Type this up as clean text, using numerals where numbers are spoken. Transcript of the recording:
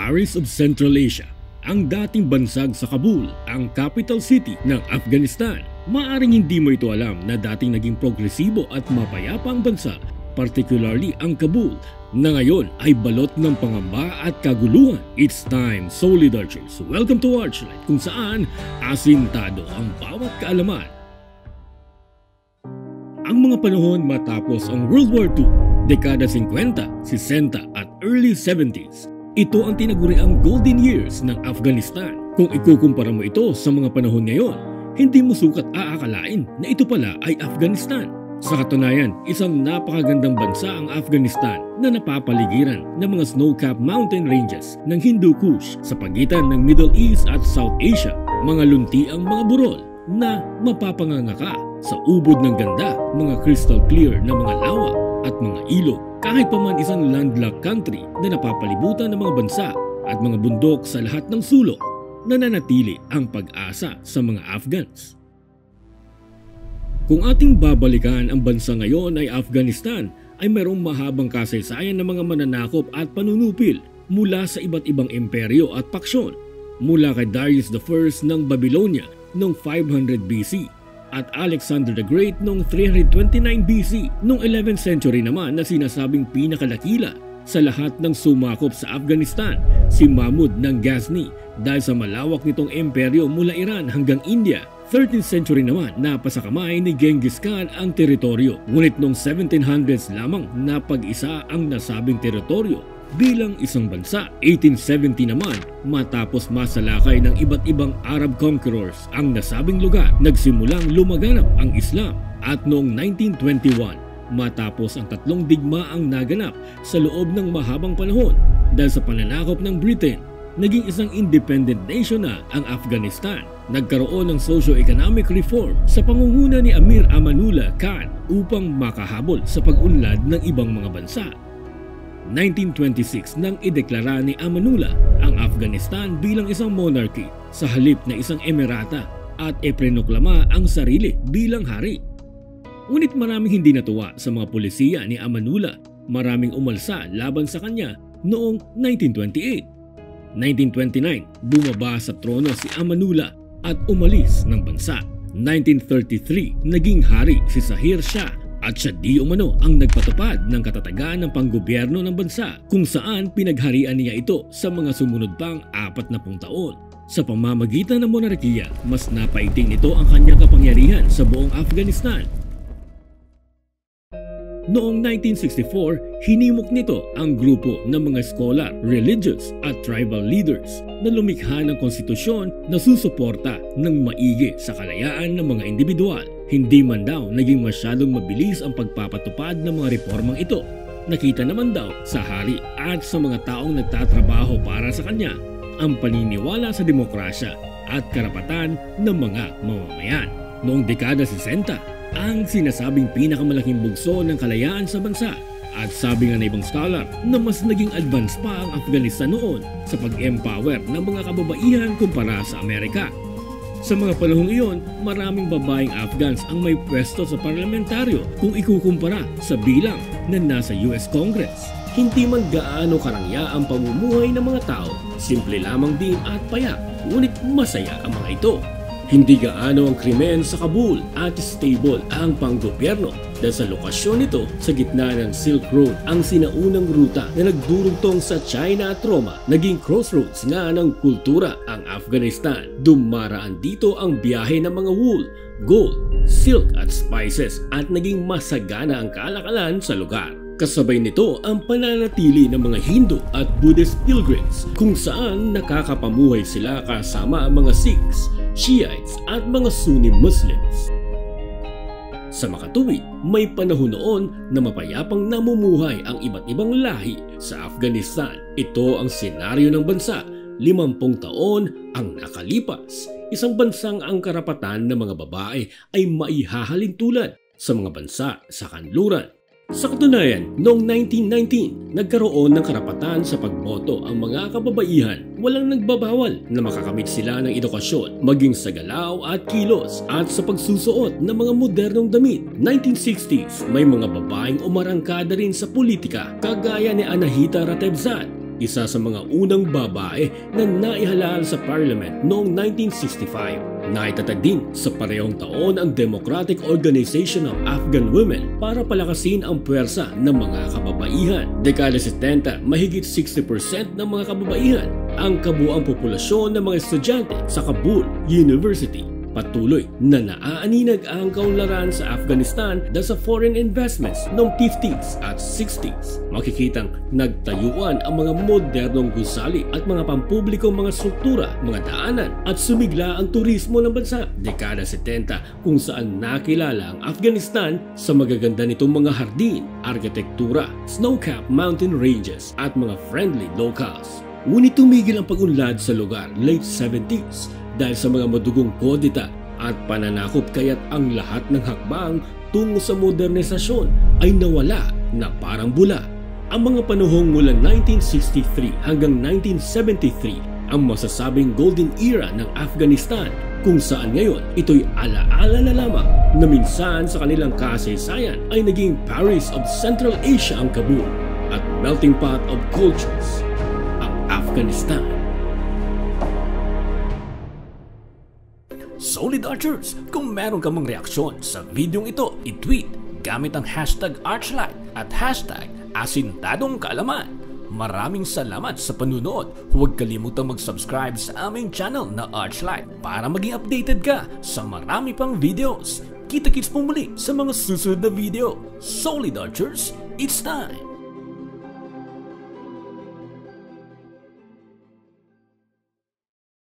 Paris of Central Asia, ang dating bansag sa Kabul, ang capital city ng Afghanistan. Maaring hindi mo ito alam na dating naging progresibo at mapayapa ang bansa, particularly ang Kabul, na ngayon ay balot ng pangamba at kaguluhan. It's time, Solid Archers. Welcome to Archlight, kung saan asintado ang bawat kaalaman. Ang mga panahon matapos ang World War II, dekada 50, 60 at early 70s, ito ang tinaguriang golden years ng Afghanistan. Kung ikukumpara mo ito sa mga panahon ngayon, hindi mo sukat aakalain na ito pala ay Afghanistan. Sa katunayan, isang napakagandang bansa ang Afghanistan na napapaligiran ng mga snow-capped mountain ranges ng Hindu Kush sa pagitan ng Middle East at South Asia. Mga lunti ang mga burol na mapapanganga sa ubod ng ganda, mga crystal clear na mga lawa at mga ilog. Kahit pa man isang landlocked country na napapalibutan ng mga bansa at mga bundok sa lahat ng sulok, nananatili ang pag-asa sa mga Afghans. Kung ating babalikan ang bansa ngayon ay Afghanistan, ay mayroong mahabang kasaysayan ng mga mananakop at panunupil mula sa iba't ibang imperyo at paksyon. Mula kay Darius I ng Babylonia noong 500 BC at Alexander the Great noong 329 BC. Noong 11th century naman na sinasabing pinakalakila sa lahat ng sumakop sa Afghanistan, si Mahmud ng Ghazni, dahil sa malawak nitong imperyo mula Iran hanggang India. 13th century naman napasakamay ni Genghis Khan ang teritoryo, ngunit noong 1700s lamang napag-isa ang nasabing teritoryo bilang isang bansa. 1870 naman, matapos masalakay ng iba't ibang Arab conquerors ang nasabing lugar, nagsimulang lumaganap ang Islam. At noong 1921, matapos ang 3 digmaang naganap sa loob ng mahabang panahon dahil sa pananakop ng Britain, naging isang independent nation na ang Afghanistan. Nagkaroon ng socio-economic reform sa pangunguna ni Amir Amanullah Khan upang makahabol sa pag-unlad ng ibang mga bansa. 1926 nang ideklara ni Amanullah ang Afghanistan bilang isang monarchy sa halip na isang emirata at iprinoklama ang sarili bilang hari. Ngunit maraming hindi natuwa sa mga pulisiya ni Amanullah. Maraming umalsa laban sa kanya noong 1928. 1929, bumaba sa trono si Amanullah at umalis ng bansa. 1933, naging hari si Zahir Shah at siya di umano ang nagpatupad ng katatagan ng panggobyerno ng bansa, kung saan pinagharian niya ito sa mga sumunod pang 40 taon. Sa pamamagitan ng monarkiya, mas napaigting nito ang kanyang kapangyarihan sa buong Afghanistan. Noong 1964, hinimok nito ang grupo ng mga scholar, religious at tribal leaders na lumikha ng konstitusyon na susuporta ng maigi sa kalayaan ng mga individual. Hindi man daw naging masyadong mabilis ang pagpapatupad ng mga reformang ito. Nakita naman daw sa hari at sa mga taong nagtatrabaho para sa kanya ang paniniwala sa demokrasya at karapatan ng mga mamamayan. Noong dekada 60, ang sinasabing pinakamalaking bugso ng kalayaan sa bansa, at sabi nga na ibang scholar na mas naging advance pa ang Afghanistan noon sa pag-empower ng mga kababaihan kumpara sa Amerika. Sa mga panahong iyon, maraming babaeng Afghans ang may pwesto sa parlamentaryo kung ikukumpara sa bilang na nasa US Congress. Hindi man gaano karangya ang pamumuhay ng mga tao, simple lamang din at payak, ngunit masaya ang mga ito. Hindi gaano ang krimen sa Kabul at stable ang panggobyerno dahil sa lokasyon nito sa gitna ng Silk Road, ang sinaunang ruta na nagdurugtong sa China at Roma. Naging crossroads nga ng kultura ang Afghanistan. Dumaraan dito ang biyahe ng mga wool, gold, silk at spices at naging masagana ang kalakalan sa lugar. Kasabay nito ang pananatili ng mga Hindu at Buddhist pilgrims kung saan nakakapamuhay sila kasama ang mga Sikhs, Shiites at mga Sunni Muslims. Sa makatuwid, may panahon noon na mapayapang namumuhay ang iba't ibang lahi sa Afghanistan. Ito ang senaryo ng bansa. 50 taon ang nakalipas. Isang bansang ang karapatan ng mga babae ay maihahalin tulad sa mga bansa sa kanluran. Sa katunayan, noong 1919, nagkaroon ng karapatan sa pagboto ang mga kababaihan. Walang nagbabawal na makakamit sila ng edukasyon, maging sa galaw at kilos at sa pagsusuot ng mga modernong damit. 1960s, may mga babaeng umarangkada rin sa politika kagaya ni Anahita Ratebzad. isa sa mga unang babae na naihalal sa parliament noong 1965. Naitatag din sa parehong taon ang Democratic Organization of Afghan Women para palakasin ang puwersa ng mga kababaihan. Dekada 70, mahigit 60% ng mga kababaihan ang kabuuang populasyon ng mga estudyante sa Kabul University. Patuloy na naaaninag ang kaunlaran sa Afghanistan dahil sa foreign investments noong 50s at 60s. Makikitang nagtayuan ang mga modernong gusali at mga pampublikong mga struktura, mga daanan at sumigla ang turismo ng bansa. Dekada 70 kung saan nakilala ang Afghanistan sa magaganda nitong mga hardin, arkitektura, snow-capped mountain ranges at mga friendly locals. Ngunit tumigil ang pag-unlad sa lugar late 70s dahil sa mga madugong kodita at pananakop, kaya't ang lahat ng hakbang tungo sa modernisasyon ay nawala na parang bula. Ang mga panahong mula 1963 hanggang 1973 ang masasabing golden era ng Afghanistan, kung saan ngayon ito'y alaala na lamang na minsan sa kanilang kasaysayan ay naging Paris of Central Asia ang Kabul at melting pot of cultures ang Afghanistan. Solid Archers, kung meron ka mang reaksyon sa videong ito, i-tweet gamit ang hashtag Archlight at hashtag Asintadong Kaalaman. Maraming salamat sa panunood. Huwag kalimutang mag-subscribe sa aming channel na Archlight para maging updated ka sa marami pang videos. Kita-kits po muli sa mga susunod na video. Solid Archers, it's time!